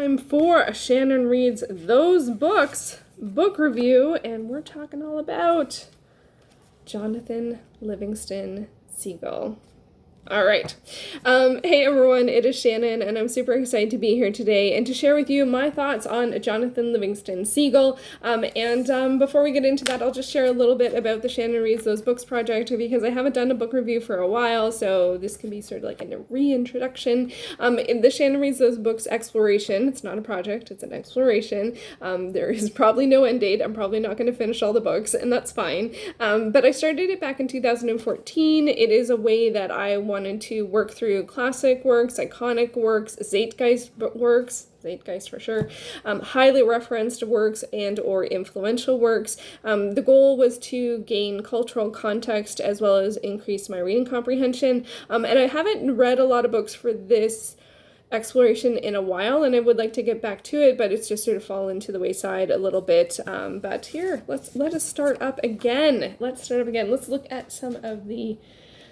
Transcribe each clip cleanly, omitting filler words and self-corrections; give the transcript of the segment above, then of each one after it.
time for a Shannon Reads Those Books book review, and we're talking all about Jonathan Livingston Seagull. All right. Hey everyone, it is Shannon, and I'm super excited to be here today and to share with you my thoughts on Jonathan Livingston Seagull. Before we get into that, I'll just share a little bit about the Shannon Reads Those Books project, because I haven't done a book review for a while, so this can be sort of like a reintroduction. In the Shannon Reads Those Books exploration, it's not a project, it's an exploration. There is probably no end date. I'm probably not going to finish all the books, and that's fine. But I started it back in 2014. It is a way that I wanted to work through classic works, iconic works, zeitgeist for sure, highly referenced works and or influential works. The goal was to gain cultural context as well as increase my reading comprehension. And I haven't read a lot of books for this exploration in a while, and I would like to get back to it, but it's just sort of fallen to the wayside a little bit. But here, let us start up again. Let's look at some of the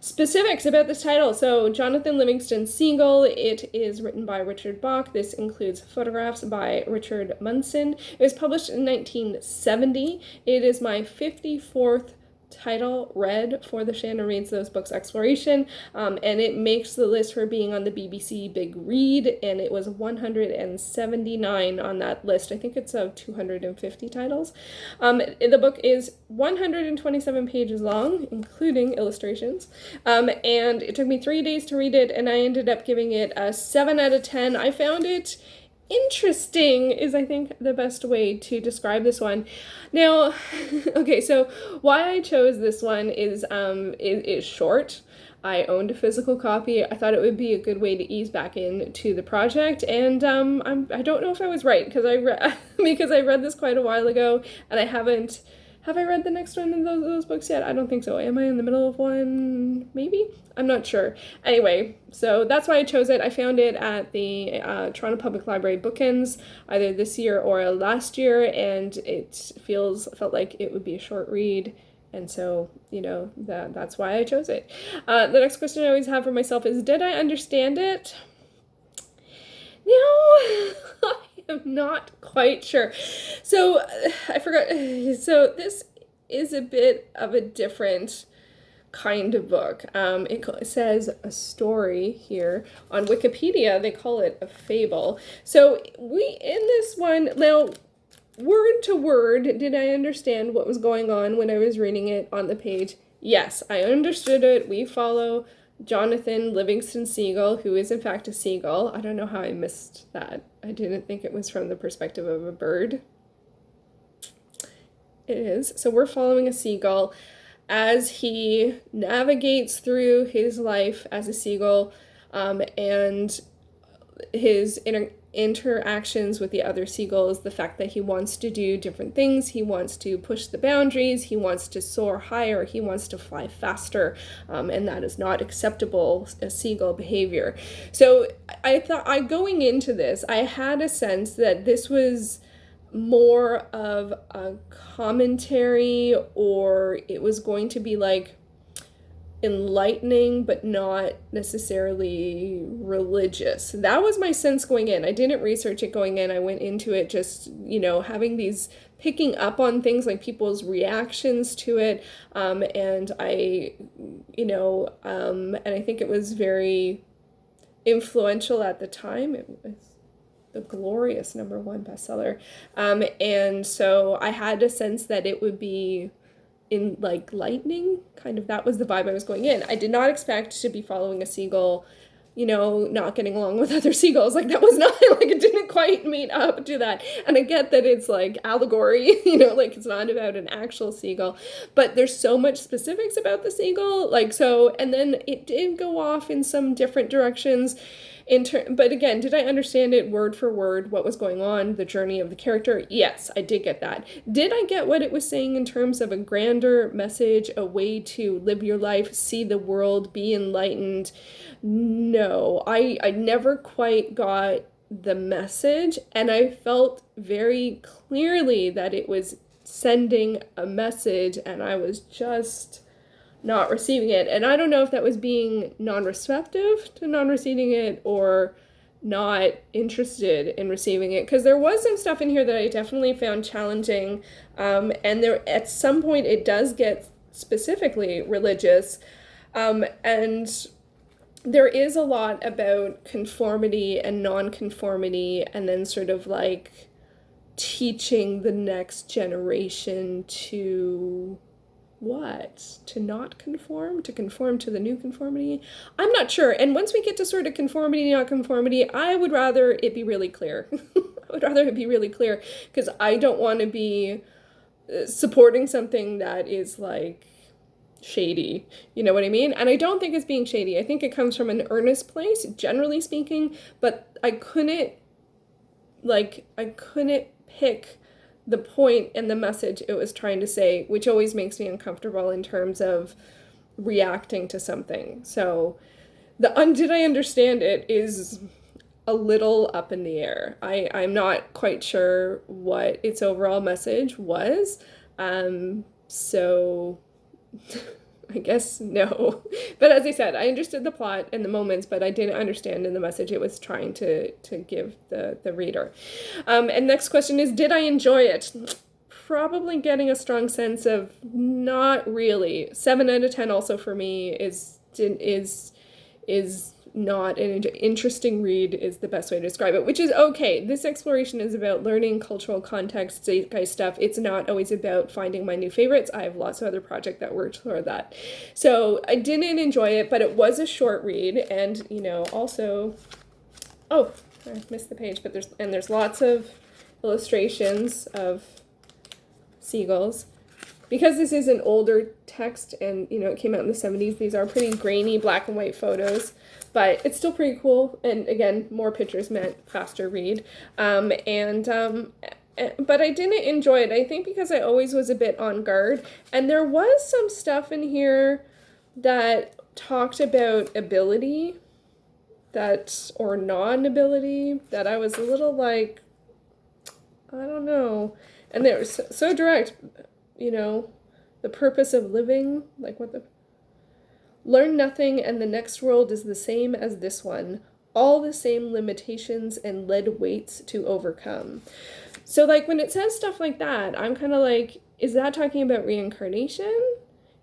specifics about this title. So, Jonathan Livingston Seagull, it is written by Richard Bach. This includes photographs by Russell Munson. It was published in 1970. It is my 54th title read for the Shannon Reads Those Books exploration, and it makes the list for being on the BBC Big Read, and it was 179 on that list. I think it's 250 titles. The book is 127 pages long, including illustrations, and it took me 3 days to read it, and I ended up giving it a 7 out of 10. I found it interesting is, I think, the best way to describe this one. Now, okay, so why I chose this one is it is short. I owned a physical copy. I thought it would be a good way to ease back into the project, and I don't know if I was right, because I read this quite a while ago, and have I read the next one of those books yet? I don't think so. Am I in the middle of one? Maybe? I'm not sure. Anyway, so that's why I chose it. I found it at the Toronto Public Library bookends, either this year or last year, and it felt like it would be a short read. And so, that's why I chose it. The next question I always have for myself is, did I understand it? No, I'm not quite sure. So I forgot. So this is a bit of a different kind of book. It says a story here. On Wikipedia, they call it a fable. So in this one, now, word to word, did I understand what was going on when I was reading it on the page? Yes, I understood it. We follow Jonathan Livingston Seagull, who is in fact a seagull. I don't know how I missed that. I didn't think it was from the perspective of a bird. It is. So we're following a seagull as he navigates through his life as a seagull, and his interactions with the other seagulls, the fact that he wants to do different things, he wants to push the boundaries, he wants to soar higher, he wants to fly faster, and that is not acceptable seagull behavior. So I thought, going into this, I had a sense that this was more of a commentary, or it was going to be like enlightening but not necessarily religious. That was my sense going in. I didn't research it going in. I went into it just, having these, picking up on things like people's reactions to it, and I think it was very influential at the time. It was the glorious #1 bestseller, and so I had a sense that it would be in like lightning, kind of. That was the vibe I was going in. I did not expect to be following a seagull, not getting along with other seagulls. Like, that was not, like, it didn't quite meet up to that. And I get that it's like allegory, like it's not about an actual seagull, but there's so much specifics about the seagull, and then it did go off in some different directions. But again, did I understand it word for word, what was going on, the journey of the character? Yes, I did get that. Did I get what it was saying in terms of a grander message, a way to live your life, see the world, be enlightened? No, I never quite got the message, and I felt very clearly that it was sending a message, and I was just not receiving it. And I don't know if that was being non-receptive to non-receiving it, or not interested in receiving it, because there was some stuff in here that I definitely found challenging, and there at some point it does get specifically religious, and there is a lot about conformity and non-conformity, and then sort of like teaching the next generation to what? To not conform? To conform to the new conformity? I'm not sure. And once we get to sort of conformity, not conformity, I would rather it be really clear. I would rather it be really clear, because I don't want to be supporting something that is like shady. You know what I mean? And I don't think it's being shady. I think it comes from an earnest place, generally speaking, but I couldn't pick the point and the message it was trying to say, which always makes me uncomfortable in terms of reacting to something. So the did I understand it is a little up in the air. I'm not quite sure what its overall message was. So I guess no. But as I said, I understood the plot and the moments, but I didn't understand in the message it was trying to give the reader. And next question is, did I enjoy it? Probably getting a strong sense of not really. 7 out of 10 also for me is not an interesting read is the best way to describe it, which is okay. This exploration is about learning cultural context, zeitgeist stuff. It's not always about finding my new favorites. I have lots of other projects that work toward that. So I didn't enjoy it, but it was a short read, and also, oh, I missed the page, but there's lots of illustrations of seagulls. Because this is an older text and, it came out in the 70s, these are pretty grainy black and white photos, but it's still pretty cool. And again, more pictures meant faster read. But I didn't enjoy it, I think because I always was a bit on guard. And there was some stuff in here that talked about ability or non-ability that I was a little like, I don't know. And they were so direct. The purpose of living, learn nothing and the next world is the same as this one, all the same limitations and lead weights to overcome. So when it says stuff like that, I'm kind of like, is that talking about reincarnation?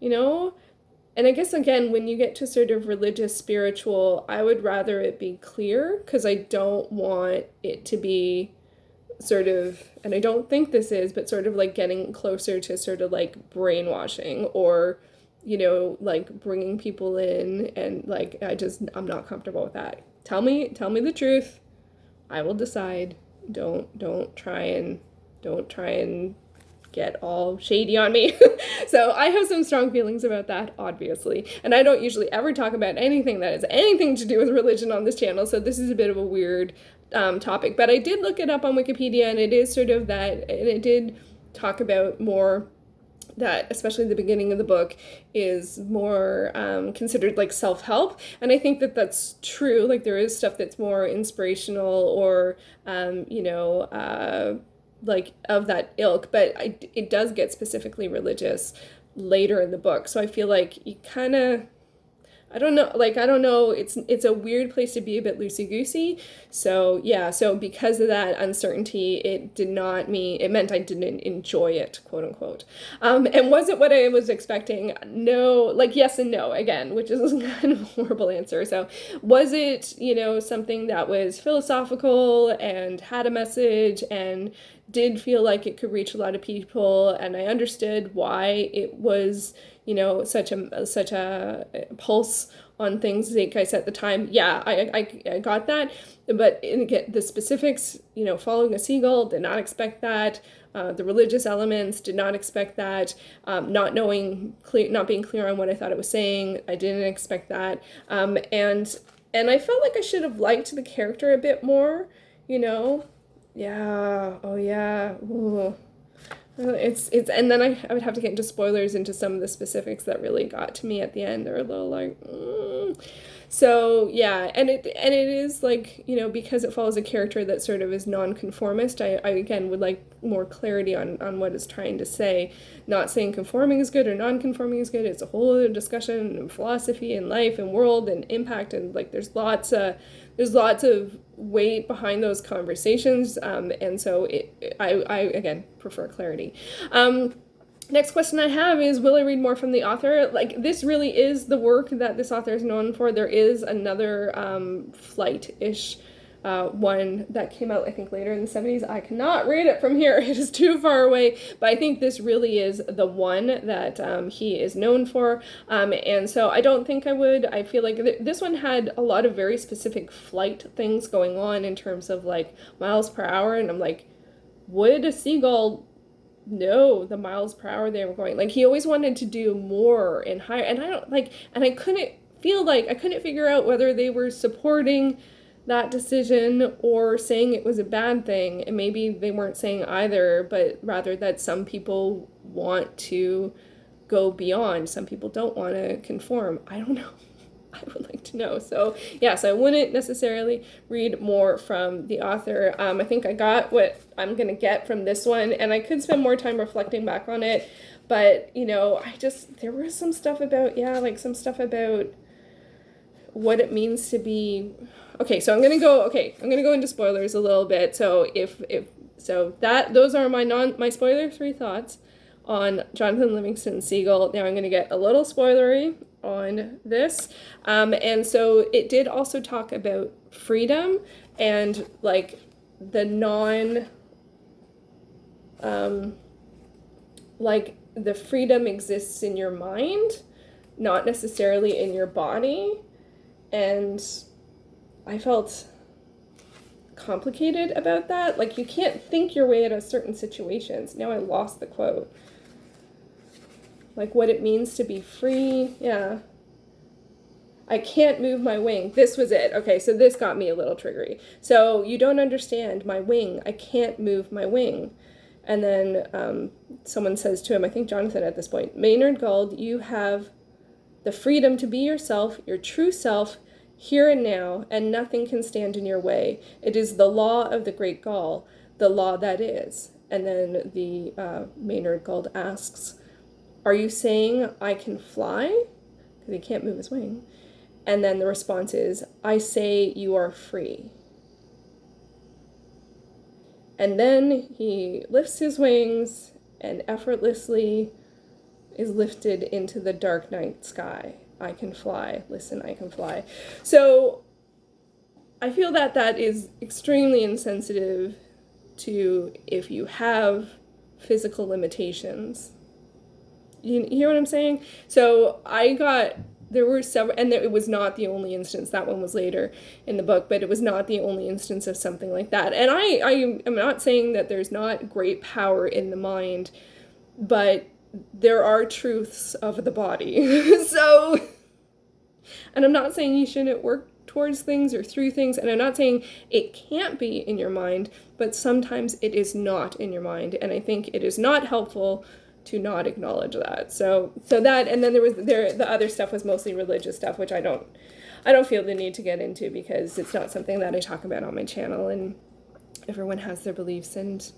And I guess again, when you get to sort of religious, spiritual, I would rather it be clear, because I don't want it to be sort of, and I don't think this is, but sort of getting closer to sort of brainwashing or, bringing people in, and I'm not comfortable with that. Tell me the truth. I will decide. Don't try and get all shady on me. So I have some strong feelings about that, obviously. And I don't usually ever talk about anything that has anything to do with religion on this channel, so this is a bit of a weird topic. But I did look it up on Wikipedia, and it is sort of that, and it did talk about more that, especially the beginning of the book, is more considered self-help. And I think that that's true. There is stuff that's more inspirational or, of that ilk, but it does get specifically religious later in the book. So I feel like you kind of, I don't know, it's a weird place to be a bit loosey-goosey. So yeah, so because of that uncertainty, it meant I didn't enjoy it, quote unquote. And was it what I was expecting? No, yes and no, again, which is kind of a horrible answer. So was it, something that was philosophical and had a message and did feel like it could reach a lot of people, and I understood why it was, such a pulse on things zeitgeist at the time. Yeah, I got that, but again, the specifics, following a seagull, did not expect that. The religious elements, did not expect that. Not being clear on what I thought it was saying, I didn't expect that. And I felt like I should have liked the character a bit more, Yeah. Oh yeah. Ooh. It's and then I would have to get into spoilers into some of the specifics that really got to me at the end. They're a little So yeah, and it is because it follows a character that sort of is nonconformist. I again would like more clarity on what it's trying to say. Not saying conforming is good or non-conforming is good. It's a whole other discussion in philosophy and life and world and impact, and there's lots of there's lots of weight behind those conversations, and so I again prefer clarity. Next question I have is, will I read more from the author? Like, this really is the work that this author is known for. There is another flight-ish one that came out, I think, later in the 70s. I cannot read it from here. It is too far away. But I think this really is the one that he is known for. And so I don't think I would. I feel like this one had a lot of very specific flight things going on in terms of, like, miles per hour. And I'm like, would a seagull know the miles per hour they were going? Like, he always wanted to do more and higher. And I don't, like, and I couldn't figure out whether they were supporting that decision or saying it was a bad thing. And maybe they weren't saying either, but rather that some people want to go beyond. Some people don't want to conform. I don't know. I would like to know. So yes, I wouldn't necessarily read more from the author. I think I got what I'm going to get from this one, and I could spend more time reflecting back on it. But, you know, there was some stuff about, some stuff about what it means to be. Okay, so I'm gonna go into spoilers a little bit. So those are my spoiler-free thoughts on Jonathan Livingston Seagull. Now I'm gonna get a little spoilery on this. And so it did also talk about freedom and, like, the the freedom exists in your mind, not necessarily in your body. And I felt complicated about that. Like, you can't think your way out of certain situations. Now I lost the quote. Like, what it means to be free. Yeah. I can't move my wing. This was it. Okay, so this got me a little triggery. So, you don't understand my wing. I can't move my wing. And then someone says to him, I think Jonathan at this point, Maynard Gould, you have the freedom to be yourself, your true self, here and now, and nothing can stand in your way. It is the law of the great Gaul, the law that is. And then the Maynard Gould asks, are you saying I can fly? Because he can't move his wing. And then the response is, I say you are free. And then he lifts his wings and effortlessly is lifted into the dark night sky. I can fly. Listen, I can fly. So I feel that is extremely insensitive to if you have physical limitations. You hear what I'm saying? So there were several, and it was not the only instance. That one was later in the book, but it was not the only instance of something like that. And I am not saying that there's not great power in the mind, but there are truths of the body. So, and I'm not saying you shouldn't work towards things or through things, and I'm not saying it can't be in your mind, but sometimes it is not in your mind, and I think it is not helpful to not acknowledge that. So that, and then the other stuff was mostly religious stuff, which I don't feel the need to get into because it's not something that I talk about on my channel, and everyone has their beliefs and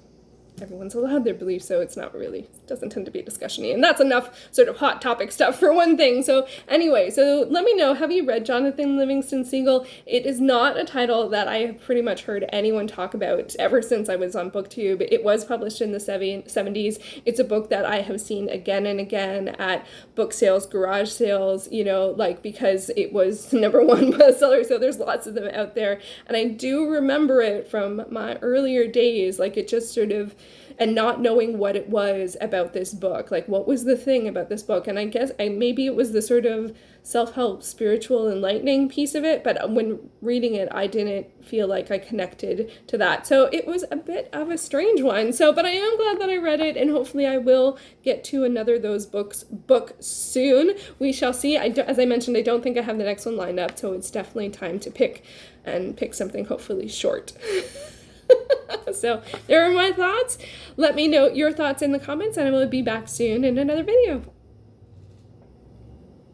everyone's allowed their beliefs, so it's not really, doesn't tend to be discussion-y, and that's enough sort of hot topic stuff for one thing. So anyway, so let me know, have you read Jonathan Livingston Seagull? It is not a title that I have pretty much heard anyone talk about ever since I was on BookTube. It was published in the 70s. It's a book that I have seen again and again at book sales, garage sales, because it was #1 bestseller, so there's lots of them out there, and I do remember it from my earlier days, like it just sort of, and not knowing what it was about this book, like what was the thing about this book. And I guess maybe it was the sort of self-help, spiritual, enlightening piece of it, but when reading it, I didn't feel like I connected to that. So it was a bit of a strange one. So, but I am glad that I read it, and hopefully I will get to another of those book soon. We shall see. As I mentioned, I don't think I have the next one lined up, so it's definitely time to pick something hopefully short. So there are my thoughts. Let me know your thoughts in the comments, and I will be back soon in another video.